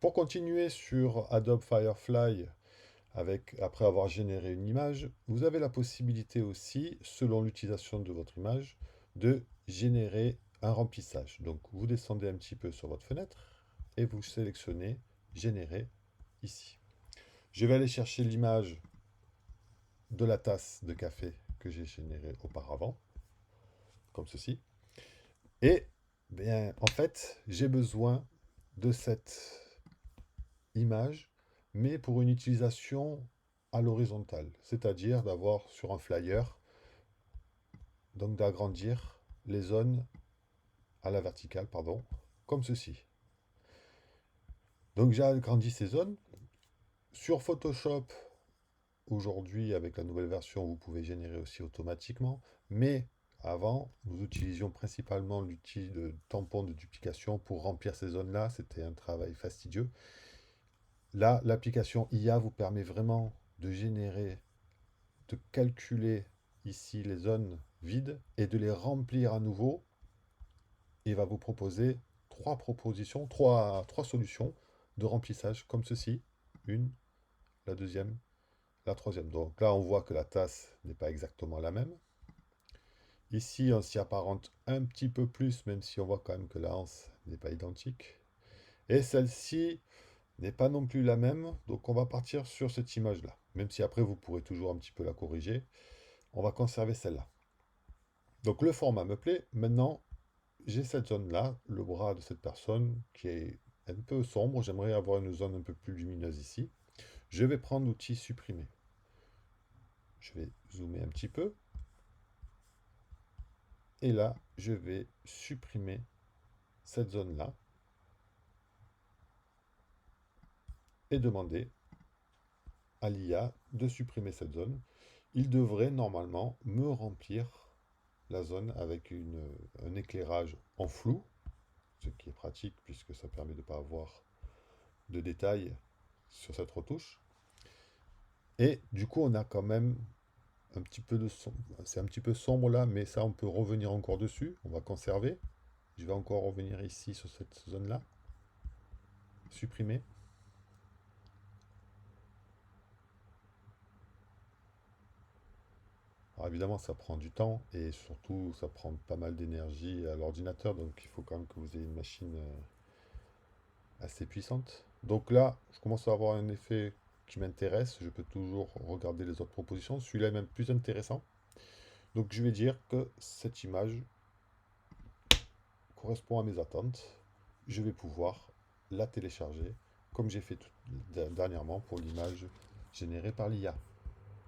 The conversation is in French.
Pour continuer sur Adobe Firefly, après avoir généré une image, vous avez la possibilité aussi, selon l'utilisation de votre image, de générer un remplissage. Donc vous descendez un petit peu sur votre fenêtre et vous sélectionnez Générer ici. Je vais aller chercher l'image de la tasse de café que j'ai générée auparavant, comme ceci. Et bien, en fait, j'ai besoin de cette image, mais pour une utilisation à l'horizontale, c'est-à-dire d'avoir sur un flyer, donc d'agrandir les zones à la verticale, pardon, comme ceci. Donc j'ai agrandi ces zones. Sur Photoshop, aujourd'hui, avec la nouvelle version, vous pouvez générer aussi automatiquement, mais avant, nous utilisions principalement l'outil de tampon de duplication pour remplir ces zones-là. C'était un travail fastidieux. Là, l'application IA vous permet vraiment de générer, de calculer ici les zones vides et de les remplir à nouveau. Il va vous proposer trois solutions de remplissage comme ceci. Une, la deuxième, la troisième. Donc là, on voit que la tasse n'est pas exactement la même. Ici, on s'y apparente un petit peu plus, même si on voit quand même que la hanse n'est pas identique. Et celle-ci n'est pas non plus la même, donc on va partir sur cette image-là. Même si après, vous pourrez toujours un petit peu la corriger. On va conserver celle-là. Donc le format me plaît. Maintenant, j'ai cette zone-là, le bras de cette personne qui est un peu sombre. J'aimerais avoir une zone un peu plus lumineuse ici. Je vais prendre l'outil supprimer. Je vais zoomer un petit peu. Et là, je vais supprimer cette zone-là et demander à l'IA de supprimer cette zone. Il devrait normalement me remplir la zone avec un éclairage en flou, ce qui est pratique puisque ça permet de ne pas avoir de détails sur cette retouche. Et du coup, on a quand même un petit peu de sombre. C'est un petit peu sombre là, mais ça, on peut revenir encore dessus. On va conserver. Je vais encore revenir ici sur cette zone-là. Supprimer. Alors évidemment, ça prend du temps et surtout, ça prend pas mal d'énergie à l'ordinateur. Donc, il faut quand même que vous ayez une machine assez puissante. Donc là, je commence à avoir un effet qui m'intéresse. Je peux toujours regarder les autres propositions. Celui-là est même plus intéressant. Donc, je vais dire que cette image correspond à mes attentes. Je vais pouvoir la télécharger comme j'ai fait dernièrement pour l'image générée par l'IA.